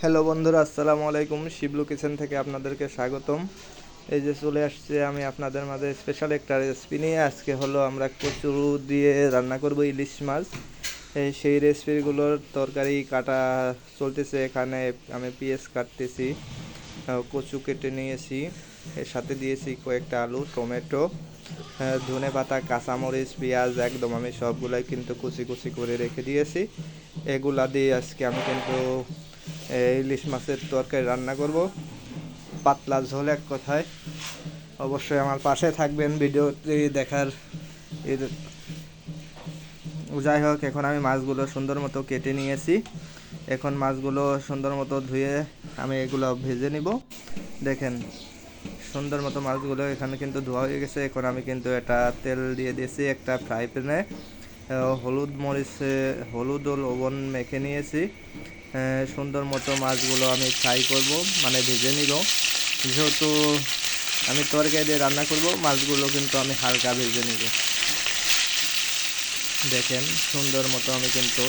Hello বন্ধুরা, আসসালামু আলাইকুম। শিবলু কিচেন থেকে আপনাদেরকে স্বাগতম। এই যে চলে আসছে আমি আপনাদের মাঝে স্পেশাল একটা রেসিপি নিয়ে। আজকে হলো আমরা কচু দিয়ে রান্না করব ইলিশ মাছ। সেই রেসিপিগুলোর তরকারি কাটা চলতেছে এখানে। আমি পেঁয়াজ কাটতেছি, কচু কেটে নিয়েছি, এর সাথে দিয়েছি কয়েকটা আলু, টমেটো, ধনে পাতা, কাঁচামরিচ, পেঁয়াজ, একদম আমি সবগুলাই কিন্তু কুচি কুচি করে রেখে দিয়েছি। এগুলা দিয়ে আজকে আমি কিন্তু ইলিশ মাছের তরকারি রান্না করব, পাতলা ঝোল এক কথায়। অবশ্যই আমার পাশে থাকবেন ভিডিওটি দেখার। এর যাই হোক, এখন আমি মাছগুলো সুন্দর মতো কেটে নিয়েছি। এখন মাছগুলো সুন্দর মতো ধুয়ে আমি এগুলো ভেজে নিব। দেখেন, সুন্দর মতো মাছগুলো এখানে কিন্তু ধোয়া হয়ে গেছে। এখন আমি কিন্তু এটা তেল দিয়ে দিয়েছি একটা ফ্রাই প্যানে। হলুদ ও লবণ মেখে নিয়েছি। সুন্দর মতো মাছগুলো আমি ফ্রাই করব, মানে ভেজে নিব। যেহেতু আমি তরকারি দিয়ে রান্না করব, মাছগুলো কিন্তু আমি হালকা ভেজে নিব। দেখেন, সুন্দর মতো আমি কিন্তু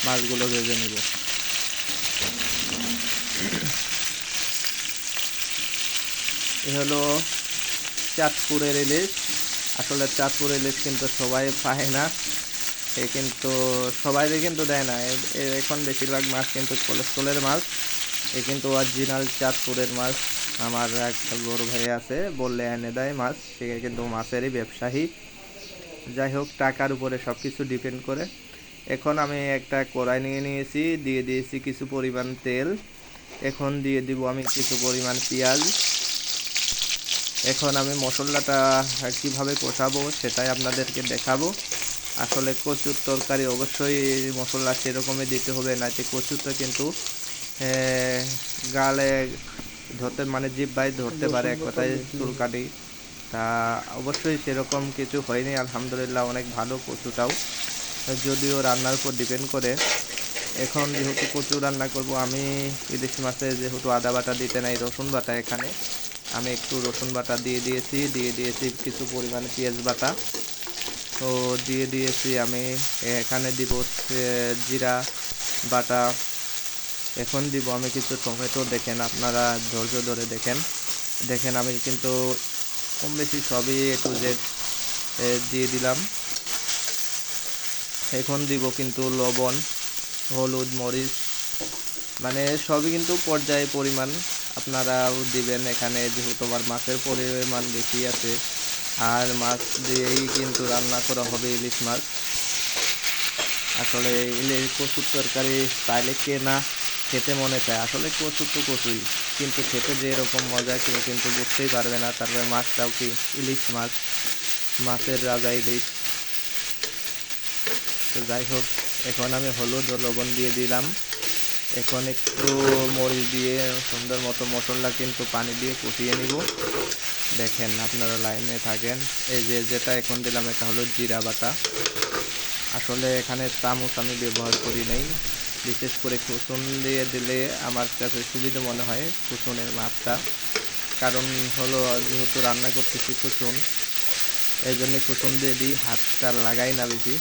মাছগুলো ভেজে নিব। এ হলো চাঁদপুরের ইলিশ। আসলে চাঁদপুর ইলিশ কিন্তু সবাই পায় না, এ কিন্তু সবাইকে কিন্তু দেয় না। এখন বেশিরভাগ মাছ কিন্তু কোলেস্ট্রলের মাছ। এ কিন্তু অরিজিনাল চাঁদপুরের মাছ। আমার এক বড় ভাই আছে, বললে এনে দেয় মাছ। সে কিন্তু মাছেরই ব্যবসায়ী। যাই হোক, টাকার উপরে সব কিছু ডিপেন্ড করে। এখন আমি একটা কড়াই নিয়ে নিয়েছি, দিয়ে দিয়েছি কিছু পরিমাণ তেল। এখন দিয়ে দিব আমি কিছু পরিমাণ পেঁয়াজ। এখন আমি মশলাটা কিভাবে কষাবো সেটাই আপনাদেরকে দেখাবো। আসলে কচুর তরকারি অবশ্যই মশলা সেরকমই দিতে হবে, নাকি কচুতে কিন্তু গালে ধরতে, মানে জিহ্বায় ধরতে পারে এক কথায় চুলকানি। তা অবশ্যই সেরকম কিছু হয়নি, আলহামদুলিল্লাহ অনেক ভালো কচুটাও, যদিও রান্নার উপর ডিপেন্ড করে। এখন যেহেতু কচু রান্না করব আমি, ইলিশ মাছে যেহেতু আদা বাটা দিতে নাই, রসুন বাটা, এখানে আমি একটু রসুন বাটা দিয়ে দিয়েছি কিছু পরিমাণে পেঁয়াজ বাটা। তো দিয়ে দিয়েছি আমি এখানে দিব জিরা বাটা। এখন দিব আমি কিছু টমেটো। দেখেন, আপনারা ধৈর্য ধরে দেখেন। দেখেন, আমি কিন্তু কম বেশি সবই একটু জেড দিয়ে দিলাম। এখন দিব কিন্তু লবণ, হলুদ, মরিচ, মানে সবই কিন্তু পর্যায়ে পরিমাণ আপনারাও দিবেন। এখানে যেহেতু আমার মাছের পরিমাণ বেশি আছে, আর মাছ দিয়েই কিন্তু রান্না করা হবে ইলিশ মাছ। আসলে ইলিশ কচুর তরকারি চাইলে কে না খেতে মনে চায়। আসলে কচু তো কচুই, কিন্তু খেতে যে এরকম মজা কেউ কিন্তু বুঝতেই পারবে না। তারপরে মাছটাও কি ইলিশ মাছ, মাছের রাজা ইলিশ। তো যাই হোক, এখন আমি হলুদ ও লবণ দিয়ে দিলাম। এখন একটু মরিচ দিয়ে সুন্দর মতো মশলা কিন্তু পানি দিয়ে কষিয়ে নিব। দেখেন, আপনারা লাইনে থাকেন। এই যে যেটা এখন দিলাম, এটা হলো জিরা বাটা। আসলে এখানে চামচ আমি ব্যবহার করি নাই, বিশেষ করে কুসুম দিয়ে দিলে আমার কাছে সুবিধা মনে হয়, কুসুনের মাপটা। কারণ হলো যেহেতু রান্না করতেছি কুসুম, এই জন্য কুসুম দিয়ে দিই, হাতটা লাগাই না বেশি।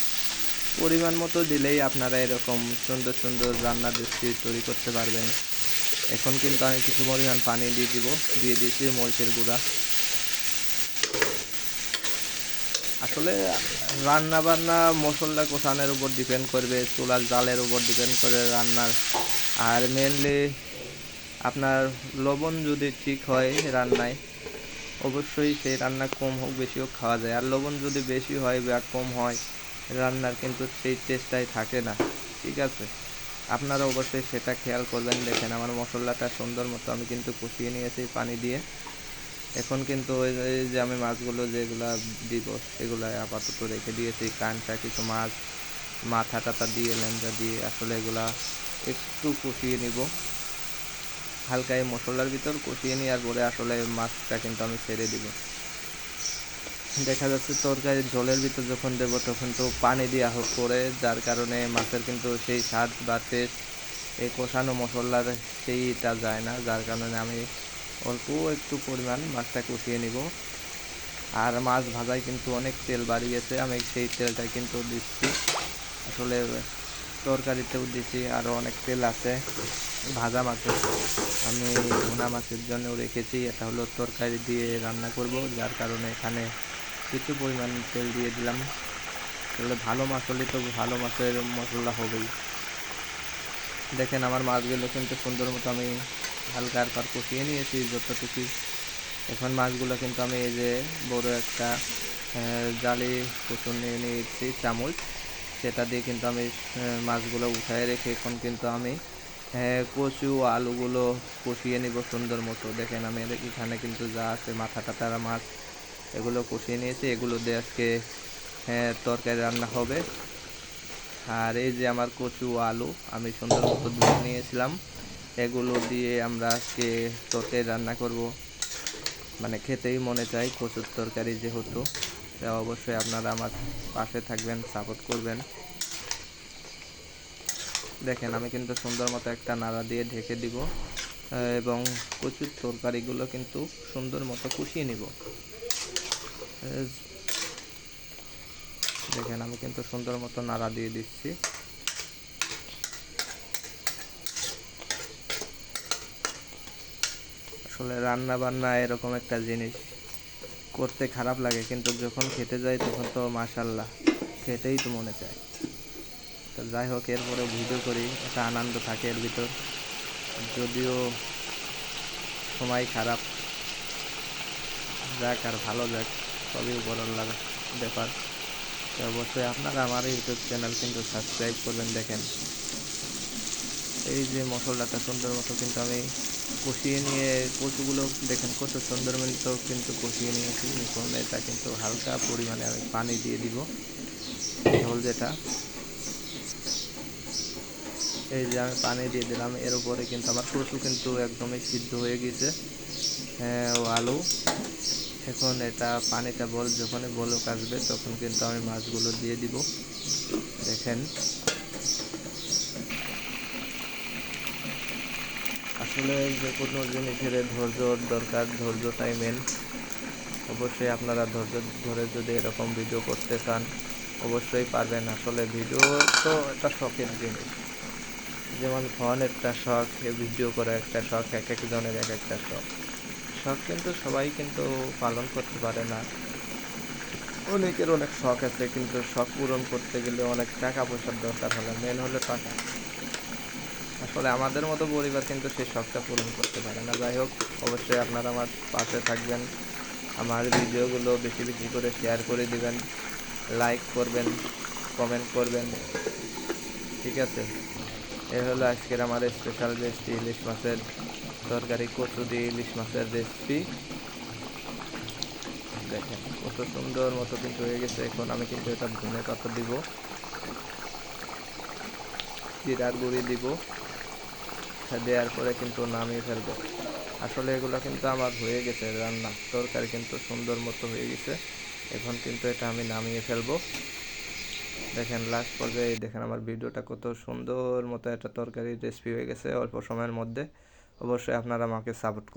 পরিমাণ মতো দিলেই আপনারা এরকম সুন্দর সুন্দর রান্নার রেসিপি তৈরি করতে পারবেন। এখন কিন্তু আমি কিছু পরিমাণ পানি দিয়ে দিয়েছি মরিচের গুঁড়া। আসলে রান্না বান্না মশলা কষানোর উপর ডিপেন্ড করবে, চুলার জালের উপর ডিপেন্ড করে রান্নার। আর মেনলি আপনার লবণ যদি ঠিক হয় রান্নায়, অবশ্যই সেই রান্না কম হোক বেশি হোক খাওয়া যায়। আর লবণ যদি বেশি হয় বা কম হয়, রান্নার কিন্তু সেই টেস্টটাই থাকে না। ঠিক আছে, আপনারা অবশ্যই সেটা খেয়াল করবেন। দেখেন, আমার মশলাটা সুন্দর মতো আমি কিন্তু কষিয়ে নিয়েছি পানি দিয়ে। এখন কিন্তু এই যে আমি মাছগুলো যেগুলা দিব সেগুলো আপাতত রেখে দিয়েছি। কাঁচা কিছু মাছ, মাথা টাথা দিয়ে, লেঞ্জা দিয়ে, আসলে এগুলা একটু কষিয়ে নিব হালকা এই মশলার ভিতর। কষিয়ে নেওয়ার পরে আসলে মাছটা কিন্তু আমি ছেড়ে দিব। দেখা যাচ্ছে তরকারির ঝোলের ভিতর যখন দেব তখন তো পানি দেওয়া হোক করে, যার কারণে মাছের কিন্তু সেই স্বাদ বা টেস্ট এই কষানো মশলার সেইটা যায় না। যার কারণে আমি অল্প একটু পরিমাণ মাছটা কষিয়ে নিব। আর মাছ ভাজায় কিন্তু অনেক তেল বাড়িয়েছে, আমি সেই তেলটাই কিন্তু দিচ্ছি। আসলে তরকারিতেও দিছি, আরও অনেক তেল আছে ভাজা মাছে। আমি ভুনা মাছের জন্যও রেখেছি, এটা হলো তরকারি দিয়ে রান্না করব, যার কারণে এখানে কিছু পরিমাণ তেল দিয়ে দিলাম। আসলে ভালো মাছ হলে তো ভালো মাছের মশলা হবেই। দেখেন আমার মাছগুলো কিন্তু সুন্দর মতো আমি হালকা হালকা কষিয়ে নিয়েছি যতটুকু। এখন মাছগুলো কিন্তু আমি এই যে বড় একটা জালি কুচুন নিয়ে নিয়েছি চামচ, সেটা দিয়ে কিন্তু আমি মাছগুলো উঠায় রেখে এখন কিন্তু আমি কচু আলুগুলো কষিয়ে নিব সুন্দর মতো। দেখেন আমি এখানে কিন্তু যা আছে মাথা টাতারা মাছ এগুলো কষিয়ে নিয়েছি, এগুলো দিয়ে আজকে তরকারি রান্না হবে। আর এই যে আমার কচু আলু আমি সুন্দর মতো ধুয়ে নিয়েছিলাম, এগুলো দিয়ে আমরা আজকে তরকারি রান্না করব। মানে খেতেই মনে চায় কচুর তরকারি যেহেতু, তা অবশ্যই আপনারা আমার পাশে থাকবেন, সাপোর্ট করবেন। দেখেন আমি কিন্তু সুন্দর মতো একটা নাড়া দিয়ে ঢেকে দিব এবং কচুর তরকারিগুলো কিন্তু সুন্দর মতো কষিয়ে নিব। দেখেন আমি কিন্তু সুন্দর মতো নাড়া দিয়ে দিচ্ছি। আসলে রান্না বান্না এরকম একটা জিনিস, করতে খারাপ লাগে কিন্তু যখন খেতে যাই তখন তো মাশাল্লাহ খেতেই তো মনে চায়। তো যাই হোক, এরপরে ভিডিও করি, একটা আনন্দ থাকে এর ভিতর, যদিও সময় খারাপ। যাক আর ভালো যাক, সবই উপরওয়ালার ব্যাপার। তো অবশ্যই আপনারা আমার ইউটিউব চ্যানেল কিন্তু সাবস্ক্রাইব করবেন। দেখেন এই যে মশলাটা সুন্দর মতো কিন্তু আমি কষিয়ে নিয়ে কচুগুলো, দেখেন কত সুন্দর মতো কিন্তু কষিয়ে নিয়েছি। এখন এটা কিন্তু হালকা পরিমাণে আমি পানি দিয়ে দিব, ঝোল যেটা, এই যে আমি পানি দিয়ে দিলাম। এর উপরে কিন্তু আমার কচু কিন্তু একদমই সিদ্ধ হয়ে গেছে, ও আলু। এখন এটা পানিটা যখনই বলক আসবে তখন কিন্তু আমি মাছগুলো দিয়ে দিব। দেখেন আসলে যে কোনো জিনিসের ধৈর্যর দরকার, ধৈর্যটাই মেন। অবশ্যই আপনারা ধৈর্য ধরে যদি এরকম ভিডিও করতে চান অবশ্যই পারবেন। আসলে ভিডিও তো একটা শখের জিনিস, যেমন ফোন একটা শখ, ভিডিও করা একটা শখ, এক একজনের এক একটা শখ। শখ কিন্তু সবাই কিন্তু পালন করতে পারে না, অনেকের অনেক শখ আছে কিন্তু শখ পূরণ করতে গেলে অনেক টাকা পয়সার দরকার, হলে মেন হলো টাকা। আসলে আমাদের মতো পরিবার কিন্তু সেই শখটা পূরণ করতে পারে না। যাই হোক, অবশ্যই আপনারা আমার পাশে থাকবেন, আমার ভিডিওগুলো বেশি বেশি করে শেয়ার করে দিবেন, লাইক করবেন, কমেন্ট করবেন, ঠিক আছে? এ হলো আজকের আমার স্পেশাল রেসিপি, ইলিশ মাছের তরকারি, কচু দিয়ে ইলিশ মাছের রেসিপি। দেখেন কত সুন্দর মতো কিন্তু হয়ে গেছে। এখন আমি কিন্তু এটা ধনে পাতা দিব, জিরার গুঁড়ি দিব, দেওয়ার পরে কিন্তু নামিয়ে ফেলবো। আসলে এগুলো কিন্তু আমার হয়ে গেছে রান্না, তরকারি কিন্তু সুন্দর মতো হয়ে গেছে। এখন কিন্তু এটা আমি নামিয়ে ফেলবো। দেখেন লাস্ট পর্যায়ে দেখেন আমার ভিডিওটা কত সুন্দর মতো একটা তরকারি রেসিপি হয়ে গেছে অল্প সময়ের মধ্যে। অবশ্যই আপনারা আমাকে সাপোর্ট করবেন।